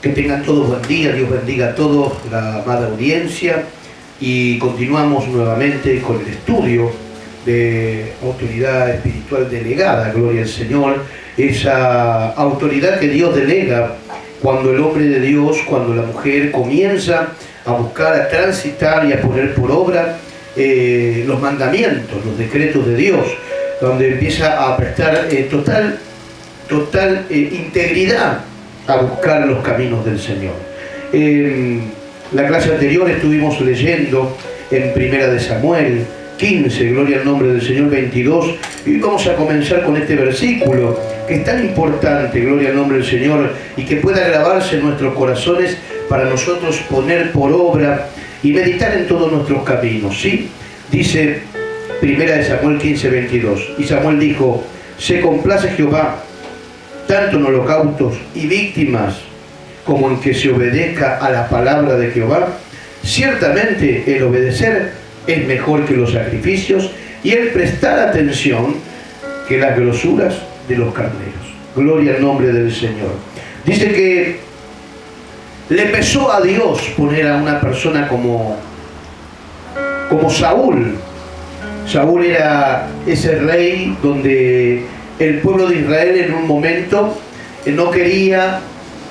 Que tengan todos buen día, Dios bendiga a todos, la amada audiencia, y continuamos nuevamente con el estudio de autoridad espiritual delegada, gloria al Señor, esa autoridad que Dios delega cuando el hombre de Dios, cuando la mujer comienza a buscar, a transitar y a poner por obra los mandamientos, los decretos de Dios, donde empieza a prestar total integridad a buscar los caminos del Señor. En la clase anterior estuvimos leyendo en 1 Samuel 15, gloria al nombre del Señor, 22, y vamos a comenzar con este versículo que es tan importante, gloria al nombre del Señor, y que pueda grabarse en nuestros corazones para nosotros poner por obra y meditar en todos nuestros caminos, ¿sí? Dice 1 Samuel 15, 22, y Samuel dijo: se complace Jehová tanto en holocaustos y víctimas como en que se obedezca a la palabra de Jehová. Ciertamente el obedecer es mejor que los sacrificios y el prestar atención que las grosuras de los carneros. Gloria al nombre del Señor. Dice que le pesó a Dios poner a una persona como Saúl. Saúl era ese rey donde el pueblo de Israel en un momento no quería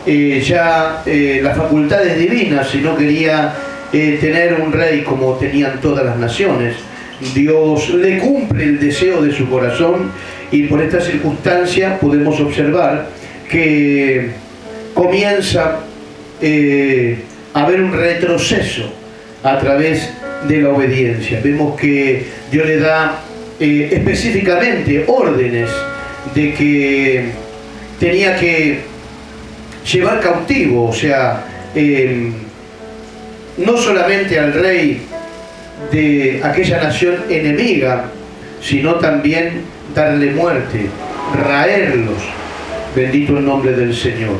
las facultades divinas, sino quería tener un rey como tenían todas las naciones. Dios le cumple el deseo de su corazón, y por esta circunstancia podemos observar que comienza a haber un retroceso a través de la obediencia. Vemos que Dios le da específicamente órdenes de que tenía que llevar cautivo, o sea, no solamente al rey de aquella nación enemiga, sino también darle muerte, raerlos, bendito el nombre del Señor.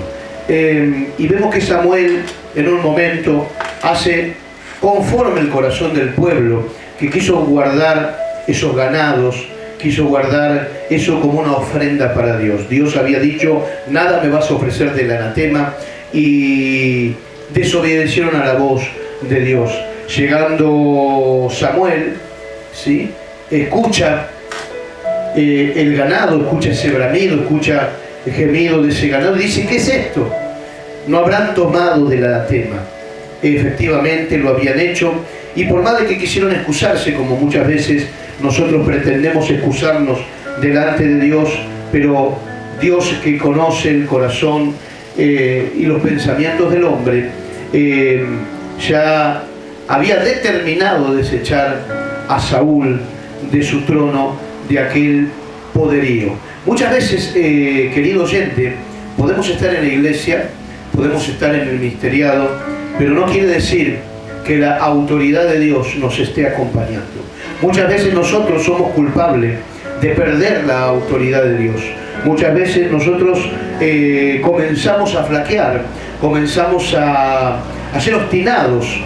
Y vemos que Samuel en un momento hace conforme el corazón del pueblo, que quiso guardar esos ganados, quiso guardar eso como una ofrenda para Dios. Dios había dicho: nada me vas a ofrecer del anatema, y desobedecieron a la voz de Dios. Llegando Samuel, ¿sí?, escucha el ganado, escucha ese bramido, escucha el gemido de ese ganado, y dice: ¿qué es esto? No habrán tomado del anatema. Efectivamente lo habían hecho, y por más de que quisieron excusarse, como muchas veces nosotros pretendemos excusarnos delante de Dios, pero Dios, que conoce el corazón y los pensamientos del hombre, ya había determinado desechar a Saúl de su trono, de aquel poderío. Muchas veces, querido oyente, podemos estar en la iglesia, podemos estar en el ministeriado, pero no quiere decir que la autoridad de Dios nos esté acompañando. Muchas veces nosotros somos culpables de perder la autoridad de Dios. Muchas veces nosotros comenzamos a flaquear, comenzamos a ser obstinados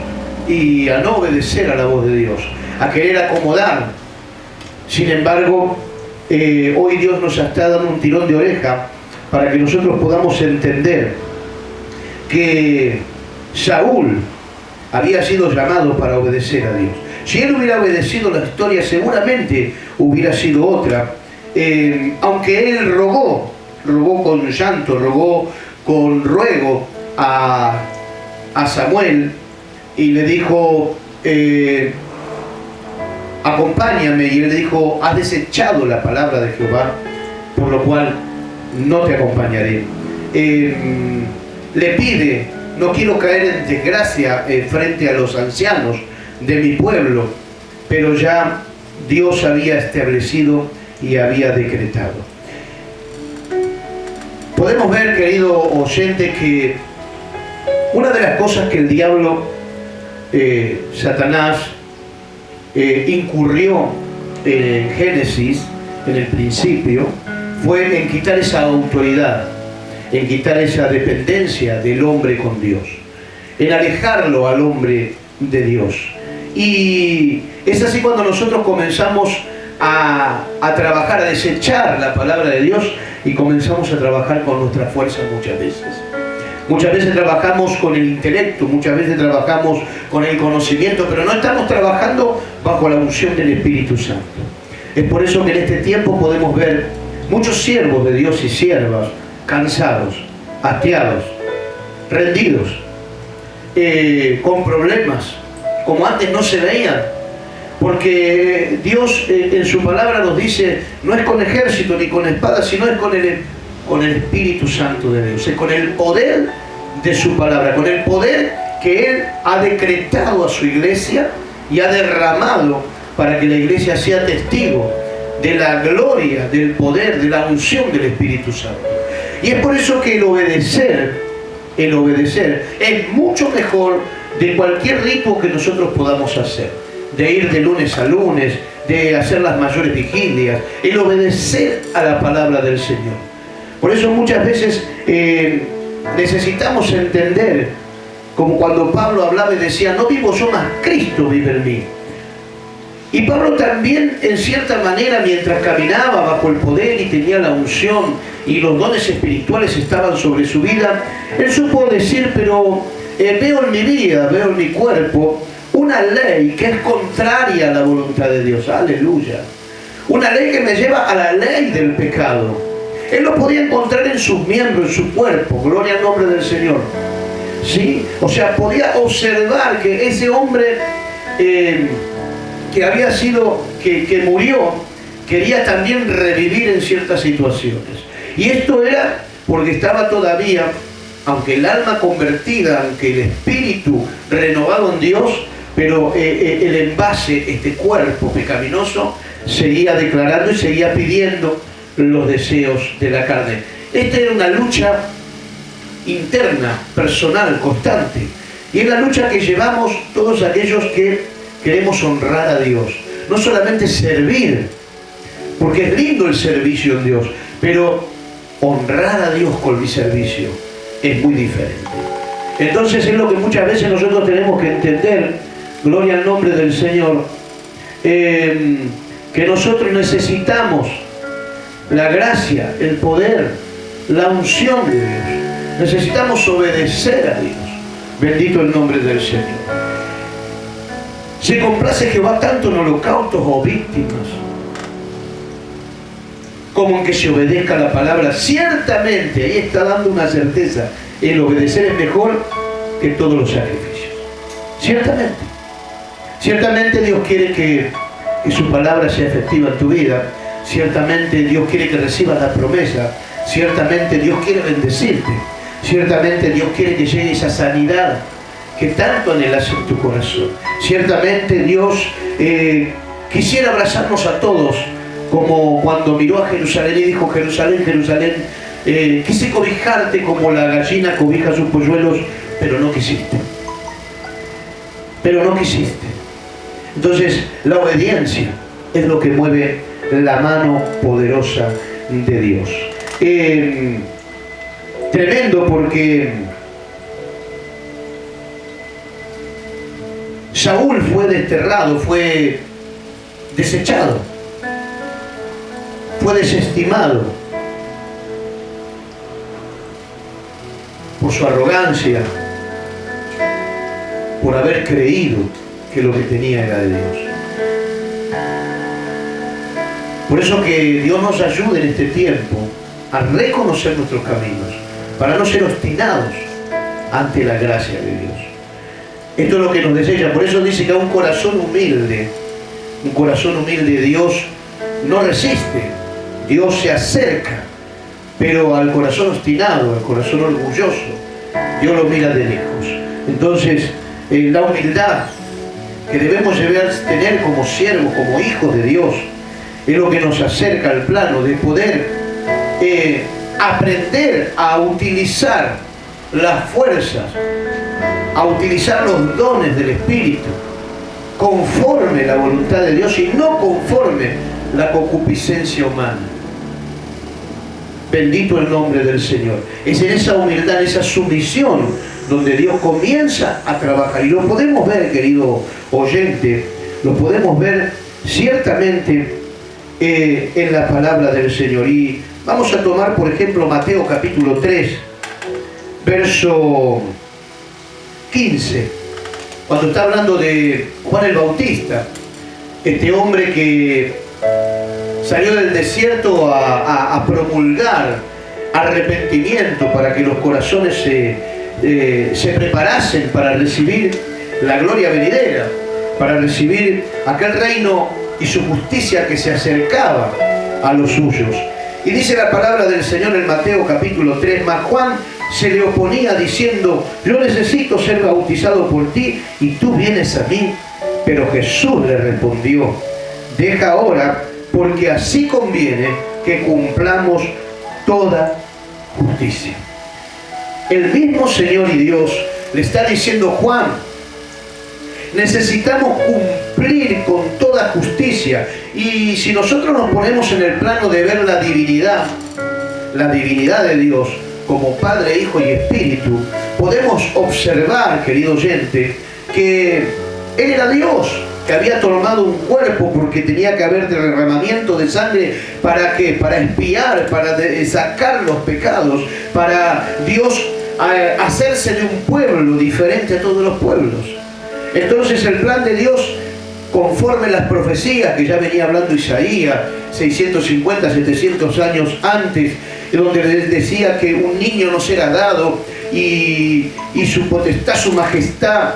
y a no obedecer a la voz de Dios, a querer acomodar. Sin embargo, hoy Dios nos está dando un tirón de oreja para que nosotros podamos entender que Saúl había sido llamado para obedecer a Dios. Si él hubiera obedecido, la historia seguramente hubiera sido otra. Aunque él rogó con llanto, rogó con ruego a Samuel, y le dijo: acompáñame, y él le dijo: has desechado la palabra de Jehová, por lo cual no te acompañaré. Le pide: no quiero caer en desgracia frente a los ancianos de mi pueblo, pero ya Dios había establecido y había decretado. Podemos ver, querido oyente, que una de las cosas que el diablo, Satanás, incurrió en Génesis, en el principio, fue en quitar esa autoridad, en quitar esa dependencia del hombre con Dios, en alejarlo al hombre de Dios. Y es así cuando nosotros comenzamos a trabajar, a desechar la palabra de Dios, y comenzamos a trabajar con nuestra fuerza muchas veces. Muchas veces trabajamos con el intelecto, muchas veces trabajamos con el conocimiento, pero no estamos trabajando bajo la unción del Espíritu Santo. Es por eso que en este tiempo podemos ver muchos siervos de Dios y siervas cansados, hastiados, rendidos, con problemas, como antes no se veían. Porque Dios en su palabra nos dice, no es con ejército ni con espada, sino es con el Espíritu Santo de Dios, es con el poder de su palabra, con el poder que Él ha decretado a su iglesia y ha derramado para que la iglesia sea testigo de la gloria, del poder, de la unción del Espíritu Santo. Y es por eso que el obedecer es mucho mejor de cualquier rito que nosotros podamos hacer, de ir de lunes a lunes, de hacer las mayores vigilias, el obedecer a la palabra del Señor. Por eso muchas veces necesitamos entender, como cuando Pablo hablaba y decía, no vivo yo, mas Cristo vive en mí. Y Pablo también, en cierta manera, mientras caminaba bajo el poder y tenía la unción y los dones espirituales estaban sobre su vida, él supo decir, pero veo en mi vida, veo en mi cuerpo una ley que es contraria a la voluntad de Dios. Aleluya. Una ley que me lleva a la ley del pecado. Él lo podía encontrar en sus miembros, en su cuerpo. Gloria al nombre del Señor. ¿Sí? O sea, podía observar que ese hombre que había sido, que murió, quería también revivir en ciertas situaciones. Y esto era porque estaba todavía, aunque el alma convertida, aunque el espíritu renovado en Dios, pero el envase, este cuerpo pecaminoso, seguía declarando y seguía pidiendo los deseos de la carne. Esta era una lucha interna, personal, constante. Y es la lucha que llevamos todos aquellos que queremos honrar a Dios. No solamente servir, porque es lindo el servicio en Dios, pero honrar a Dios con mi servicio es muy diferente. Entonces es lo que muchas veces nosotros tenemos que entender, gloria al nombre del Señor, que nosotros necesitamos la gracia, el poder, la unción de Dios. Necesitamos obedecer a Dios. Bendito el nombre del Señor. Se complace Jehová tanto en holocaustos o víctimas, como en que se obedezca la palabra. Ciertamente, ahí está dando una certeza, el obedecer es mejor que todos los sacrificios. Ciertamente. Ciertamente Dios quiere que su palabra sea efectiva en tu vida. Ciertamente Dios quiere que recibas la promesa. Ciertamente Dios quiere bendecirte. Ciertamente Dios quiere que llegue esa sanidad que tanto anhelas en tu corazón. Ciertamente Dios quisiera abrazarnos a todos, como cuando miró a Jerusalén y dijo, Jerusalén, Jerusalén, quise cobijarte como la gallina cobija sus polluelos, pero no quisiste. Pero no quisiste. Entonces, la obediencia es lo que mueve la mano poderosa de Dios. Tremendo, porque Saúl fue desterrado, fue desechado, fue desestimado por su arrogancia, por haber creído que lo que tenía era de Dios. Por eso que Dios nos ayude en este tiempo a reconocer nuestros caminos, para no ser obstinados ante la gracia de Dios. Esto es lo que nos desea. Por eso dice que a un corazón humilde Dios no resiste, Dios se acerca, pero al corazón obstinado, al corazón orgulloso, Dios lo mira de lejos. Entonces, la humildad que debemos tener como siervos, como hijos de Dios, es lo que nos acerca al plano de poder aprender a utilizar las fuerzas, a utilizar los dones del Espíritu conforme la voluntad de Dios y no conforme la concupiscencia humana. Bendito el nombre del Señor. Es en esa humildad, en esa sumisión, donde Dios comienza a trabajar. Y lo podemos ver, querido oyente, lo podemos ver ciertamente en la palabra del Señor. Y vamos a tomar, por ejemplo, Mateo capítulo 3, verso 15, cuando está hablando de Juan el Bautista, este hombre que salió del desierto a promulgar arrepentimiento para que los corazones se preparasen para recibir la gloria venidera, para recibir aquel reino y su justicia que se acercaba a los suyos. Y dice la palabra del Señor en Mateo capítulo 3, mas Juan se le oponía diciendo, yo necesito ser bautizado por ti y tú vienes a mí. Pero Jesús le respondió, deja ahora, porque así conviene que cumplamos toda justicia. El mismo Señor y Dios le está diciendo, Juan, necesitamos cumplir con toda justicia. Y si nosotros nos ponemos en el plano de ver la divinidad de Dios como Padre, Hijo y Espíritu, podemos observar, querido oyente, que Él era Dios, que había tomado un cuerpo porque tenía que haber derramamiento de sangre. ¿Para qué? Para expiar, para sacar los pecados, para Dios hacerse de un pueblo diferente a todos los pueblos. Entonces el plan de Dios, conforme las profecías que ya venía hablando Isaías 650, 700 años antes, donde decía que un niño nos era dado y su potestad, su majestad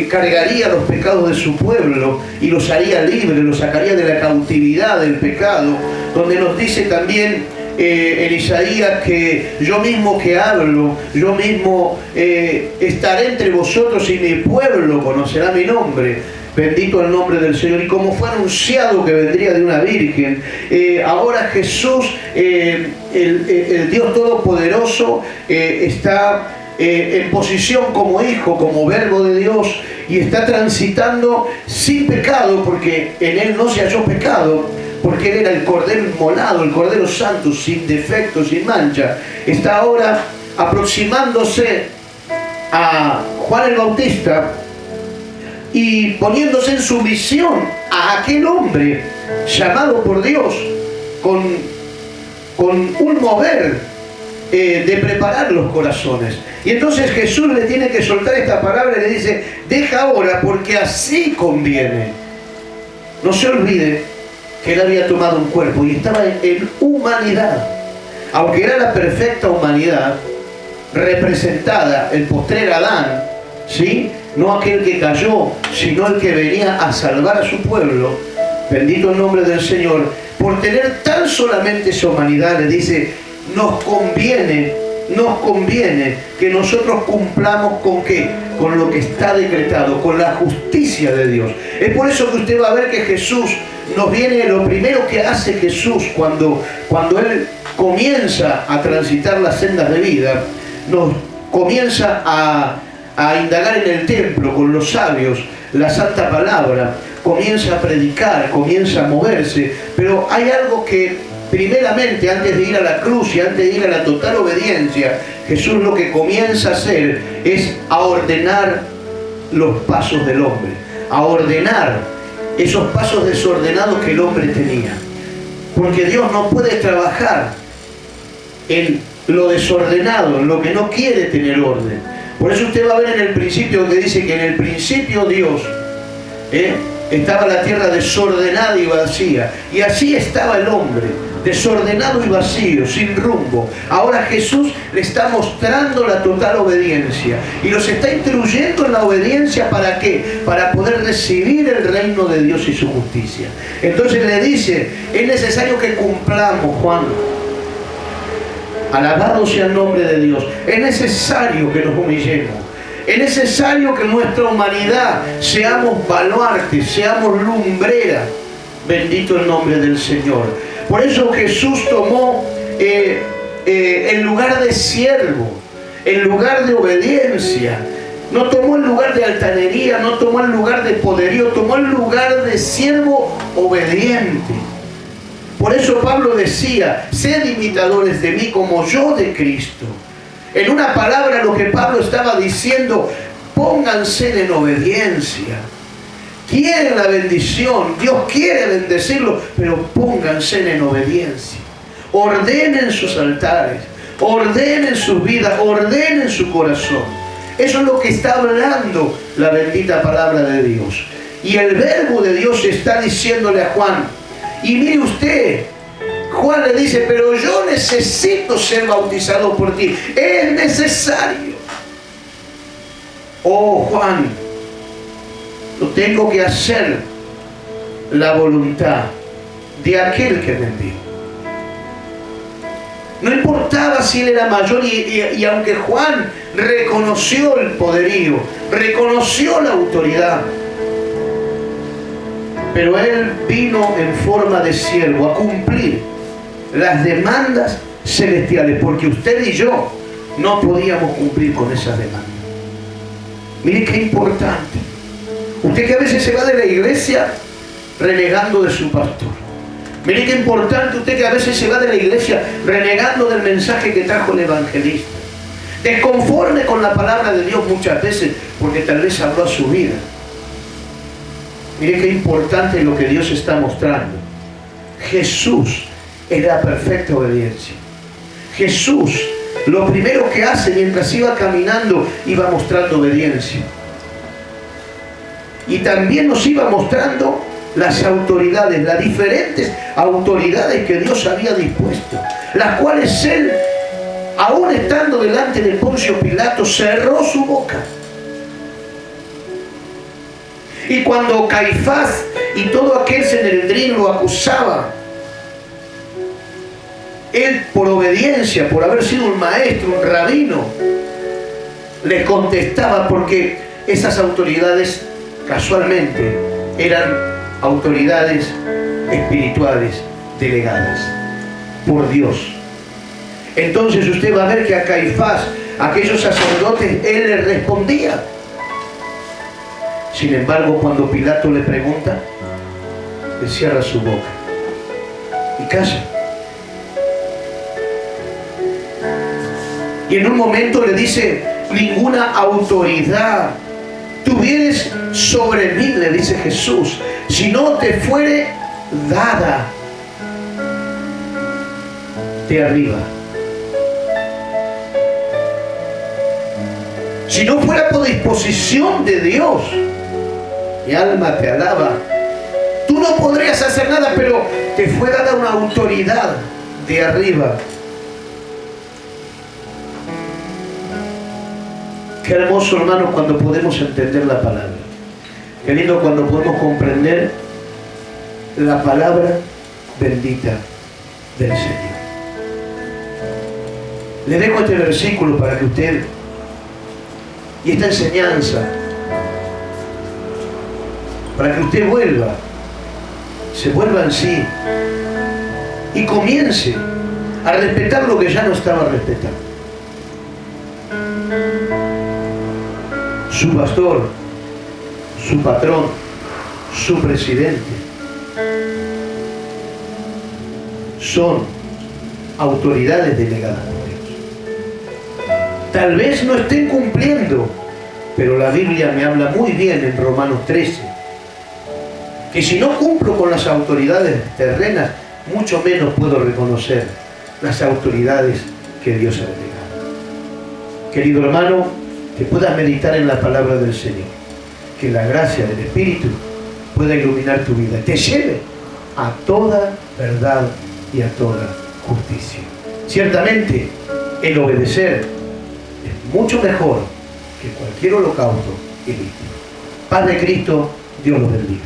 cargaría los pecados de su pueblo y los haría libres, los sacaría de la cautividad del pecado, donde nos dice también en Isaías que yo mismo que hablo, yo mismo estaré entre vosotros y mi pueblo conocerá mi nombre. Bendito el nombre del Señor. Y como fue anunciado que vendría de una virgen, ahora Jesús, el Dios Todopoderoso, está en posición como hijo, como verbo de Dios, y está transitando sin pecado, porque en Él no se halló pecado, porque Él era el Cordero inmolado, el Cordero Santo, sin defecto, sin mancha. Está ahora aproximándose a Juan el Bautista y poniéndose en sumisión a aquel hombre llamado por Dios con un mover de preparar los corazones. Y entonces Jesús le tiene que soltar esta palabra y le dice, deja ahora, porque así conviene. No se olvide que Él había tomado un cuerpo y estaba en humanidad, aunque era la perfecta humanidad representada, el postrer Adán, ¿sí? No aquel que cayó, sino el que venía a salvar a su pueblo. Bendito el nombre del Señor. Por tener tan solamente esa humanidad, le dice, nos conviene que nosotros cumplamos ¿con qué? Con lo que está decretado, con la justicia de Dios. Es por eso que usted va a ver que Jesús nos viene, lo primero que hace Jesús cuando Él comienza a transitar las sendas de vida, nos comienza a indagar en el templo con los sabios, la santa palabra, comienza a predicar, comienza a moverse, pero hay algo que primeramente, antes de ir a la cruz y antes de ir a la total obediencia, Jesús lo que comienza a hacer es a ordenar los pasos del hombre, a ordenar esos pasos desordenados que el hombre tenía, porque Dios no puede trabajar en lo desordenado, en lo que no quiere tener orden. Por eso usted va a ver en el principio que dice que en el principio Dios estaba la tierra desordenada y vacía, y así estaba el hombre, desordenado y vacío, sin rumbo. Ahora Jesús le está mostrando la total obediencia y los está instruyendo en la obediencia. ¿Para qué? Para poder recibir el reino de Dios y su justicia. Entonces le dice, es necesario que cumplamos, Juan. Alabado sea el nombre de Dios. Es necesario que nos humillemos. Es necesario que nuestra humanidad seamos baluartes, seamos lumbreras. Bendito el nombre del Señor. Por eso Jesús tomó el lugar de siervo, el lugar de obediencia. No tomó el lugar de altanería, no tomó el lugar de poderío, tomó el lugar de siervo obediente. Por eso Pablo decía, sed imitadores de mí como yo de Cristo. En una palabra, lo que Pablo estaba diciendo, pónganse en obediencia. Quieren la bendición, Dios quiere bendecirlo, pero pónganse en obediencia. Ordenen sus altares, ordenen sus vidas, ordenen su corazón. Eso es lo que está hablando la bendita palabra de Dios. Y el verbo de Dios está diciéndole a Juan, y mire usted, Juan le dice, pero yo necesito ser bautizado por ti, es necesario. Oh Juan, yo tengo que hacer la voluntad de aquel que me envió. No importaba si él era mayor y aunque Juan reconoció el poderío, reconoció la autoridad, pero él vino en forma de siervo a cumplir las demandas celestiales, porque usted y yo no podíamos cumplir con esas demandas. Mire qué importante. Usted que a veces se va de la iglesia renegando de su pastor. Mire qué importante usted que a veces se va de la iglesia renegando del mensaje que trajo el evangelista. Desconforme con la palabra de Dios muchas veces porque tal vez habló a su vida. Mire qué importante es lo que Dios está mostrando. Jesús es la perfecta obediencia. Jesús, lo primero que hace mientras iba caminando, iba mostrando obediencia. Y también nos iba mostrando las autoridades, las diferentes autoridades que Dios había dispuesto, las cuales él, aún estando delante de Poncio Pilato, cerró su boca. Y cuando Caifás y todo aquel Sanedrín lo acusaba, él, por obediencia, por haber sido un maestro, un rabino, le contestaba, porque esas autoridades casualmente eran autoridades espirituales delegadas por Dios. Entonces usted va a ver que a Caifás, a aquellos sacerdotes, él les respondía. Sin embargo, cuando Pilato le pregunta, él cierra su boca y calla. Y en un momento le dice, ninguna autoridad tuvieres sobre mí, le dice Jesús, si no te fuere dada de arriba. Si no fuera por disposición de Dios, mi alma te alaba. Tú no podrías hacer nada, pero te fue dada una autoridad de arriba. Qué hermoso, hermano, cuando podemos entender la palabra. Qué lindo cuando podemos comprender la palabra bendita del Señor. Le dejo este versículo para que usted, y esta enseñanza, para que usted se vuelva en sí y comience a respetar lo que ya no estaba respetando. Su pastor, su patrón, su presidente, son autoridades delegadas por Dios. Tal vez no estén cumpliendo, pero la Biblia me habla muy bien en Romanos 13, que si no cumplo con las autoridades terrenas, mucho menos puedo reconocer las autoridades que Dios ha delegado. Querido hermano, que puedas meditar en la palabra del Señor, que la gracia del Espíritu pueda iluminar tu vida, te lleve a toda verdad y a toda justicia. Ciertamente, el obedecer es mucho mejor que cualquier holocausto y víctima. Paz de Cristo, Dios los bendiga.